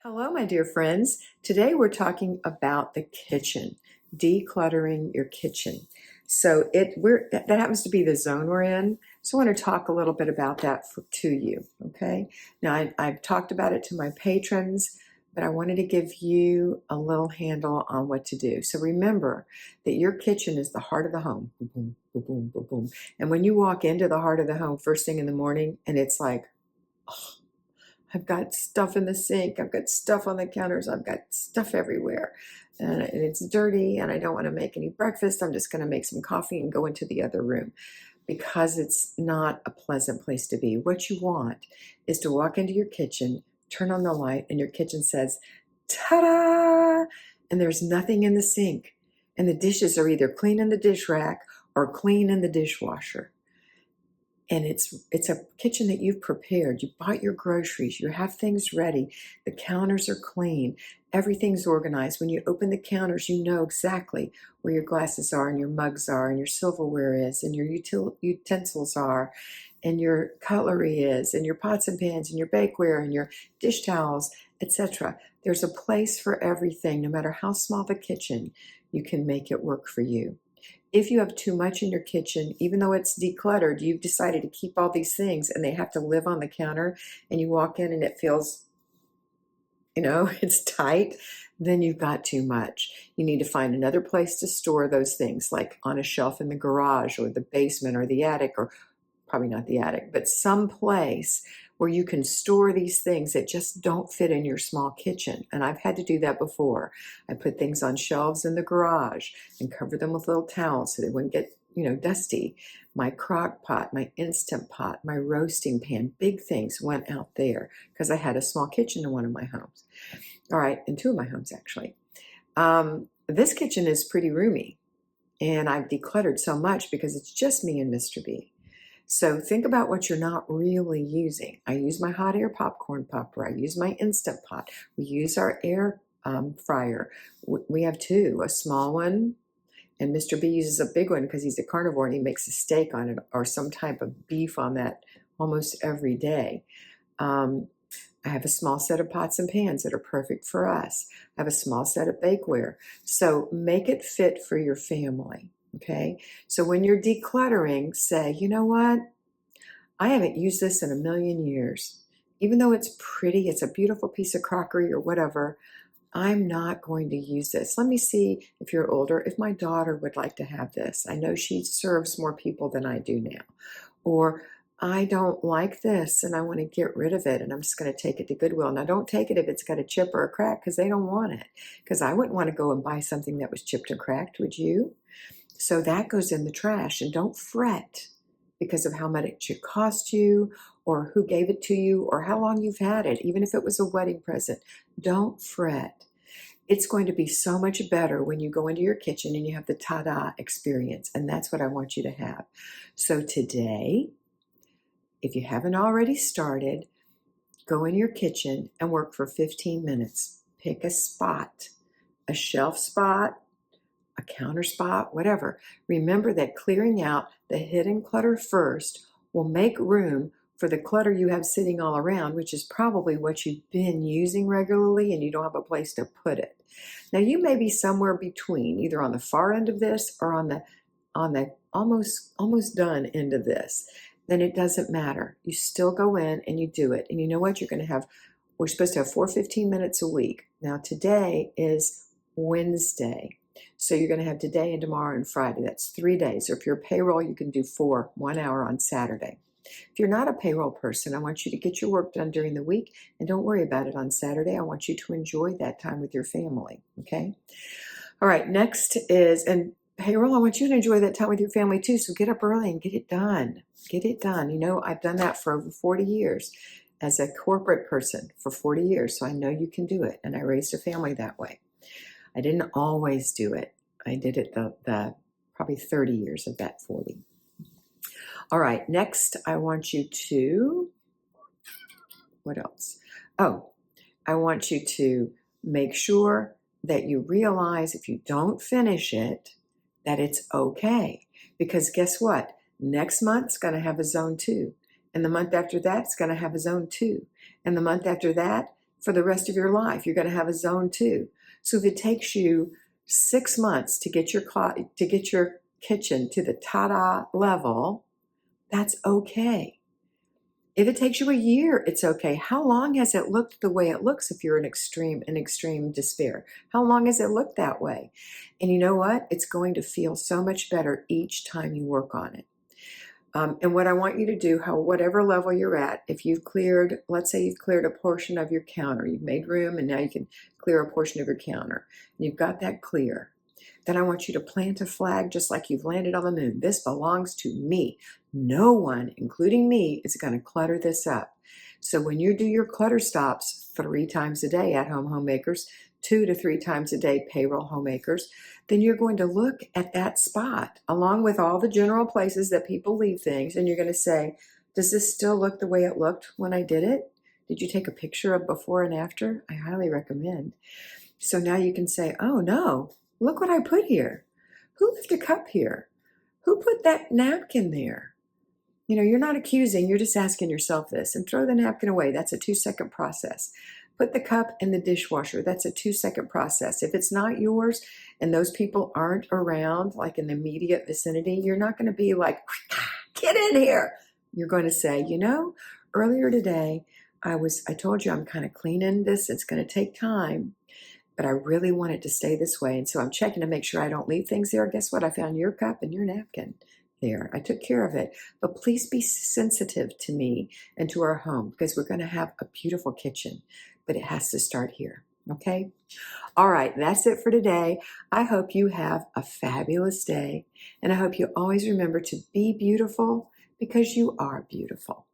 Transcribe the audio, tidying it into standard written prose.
Hello, my dear friends. Today we're talking about the kitchen, decluttering your kitchen. So that happens to be the zone we're in. So I want to talk a little bit about that to you. Okay. Now I've talked about it to my patrons, but I wanted to give you a little handle on what to do. So remember that your kitchen is the heart of the home. Boom, boom, boom, boom, boom, boom. And when you walk into the heart of the home first thing in the morning, and it's like, oh, I've got stuff in the sink. I've got stuff on the counters. I've got stuff everywhere. And it's dirty and I don't want to make any breakfast. I'm just going to make some coffee and go into the other room because it's not a pleasant place to be. What you want is to walk into your kitchen, turn on the light, and your kitchen says, ta-da! And there's nothing in the sink. And the dishes are either clean in the dish rack or clean in the dishwasher. And it's a kitchen that you've prepared. You bought your groceries. You have things ready. The counters are clean. Everything's organized. When you open the counters, you know exactly where your glasses are and your mugs are and your silverware is and your utensils are and your cutlery is and your pots and pans and your bakeware and your dish towels, etc. There's a place for everything. No matter how small the kitchen, you can make it work for you. If you have too much in your kitchen, even though it's decluttered, you've decided to keep all these things and they have to live on the counter and you walk in and it feels, it's tight, then you've got too much. You need to find another place to store those things, like on a shelf in the garage or the basement or the attic, or probably not the attic, but some place where you can store these things that just don't fit in your small kitchen. And I've had to do that before. I put things on shelves in the garage and cover them with little towels so they wouldn't get, dusty. My crock pot, my Instant Pot, my roasting pan, big things went out there because I had a small kitchen in one of my homes. All right, in two of my homes actually. This kitchen is pretty roomy and I've decluttered so much because it's just me and Mr. B. So think about what you're not really using. I use my hot air popcorn popper. I use my Instant Pot. We use our air fryer. We have two, a small one, and Mr. B uses a big one because he's a carnivore and he makes a steak on it or some type of beef on that almost every day. I have a small set of pots and pans that are perfect for us. I have a small set of bakeware. So make it fit for your family. Okay, so when you're decluttering, say, you know what? I haven't used this in a million years. Even though it's pretty, it's a beautiful piece of crockery or whatever, I'm not going to use this. Let me see, if you're older, if my daughter would like to have this. I know she serves more people than I do now. Or I don't like this and I want to get rid of it and I'm just going to take it to Goodwill. Now don't take it if it's got a chip or a crack because they don't want it. Because I wouldn't want to go and buy something that was chipped or cracked, would you? So that goes in the trash, and don't fret because of how much it cost you or who gave it to you or how long you've had it, even if it was a wedding present. Don't fret. It's going to be so much better when you go into your kitchen and you have the ta-da experience, and that's what I want you to have. So today, if you haven't already started, go in your kitchen and work for 15 minutes. Pick a spot, a shelf spot, a counter spot, whatever. Remember that clearing out the hidden clutter first will make room for the clutter you have sitting all around, which is probably what you've been using regularly and you don't have a place to put it. Now you may be somewhere between, either on the far end of this or on the almost done end of this. Then it doesn't matter. You still go in and you do it. And you know what? We're supposed to have 4 15 minutes a week. Now today is Wednesday. So you're going to have today and tomorrow and Friday. That's 3 days. Or if you're payroll, you can do 1 hour on Saturday. If you're not a payroll person, I want you to get your work done during the week and don't worry about it on Saturday. I want you to enjoy that time with your family. Okay? All right, next is, and payroll, I want you to enjoy that time with your family too. So get up early and get it done. Get it done. I've done that for over 40 years as a corporate person for 40 years. So I know you can do it. And I raised a family that way. I didn't always do it. I did it the probably 30 years of that 40. All right, next I want you to, what else? Oh, I want you to make sure that you realize if you don't finish it, that it's okay. Because guess what? Next month's going to have a zone 2. And the month after that, it's going to have a zone 2. And the month after that, for the rest of your life. You're going to have a zone 2. So if it takes you 6 months to get your kitchen to the ta-da level, that's okay. If it takes you a year, it's okay. How long has it looked the way it looks if you're in extreme despair? How long has it looked that way? And you know what? It's going to feel so much better each time you work on it. And what I want you to do, whatever level you're at, if you've cleared, let's say you've cleared a portion of your counter, you've made room and now you can clear a portion of your counter, and you've got that clear, then I want you to plant a flag just like you've landed on the moon. This belongs to me. No one, including me, is going to clutter this up. So when you do your clutter stops 3 times a day at home homemakers, 2 to 3 times a day payroll homemakers, then you're going to look at that spot along with all the general places that people leave things, and you're going to say, does this still look the way it looked when I did it? Did you take a picture of before and after? I highly recommend. So now you can say, oh no, look what I put here. Who left a cup here? Who put that napkin there? You know, you're not accusing, you're just asking yourself this, and throw the napkin away. That's a 2-second process. Put the cup in the dishwasher. That's a 2-second process. If it's not yours and those people aren't around, like in the immediate vicinity, you're not going to be like, get in here. You're going to say, you know, earlier today, I told you I'm kind of cleaning this. It's going to take time, but I really want it to stay this way. And so I'm checking to make sure I don't leave things there. Guess what? I found your cup and your napkin there. I took care of it. But please be sensitive to me and to our home, because we're going to have a beautiful kitchen, but it has to start here. Okay? All right, that's it for today. I hope you have a fabulous day, and I hope you always remember to be beautiful, because you are beautiful.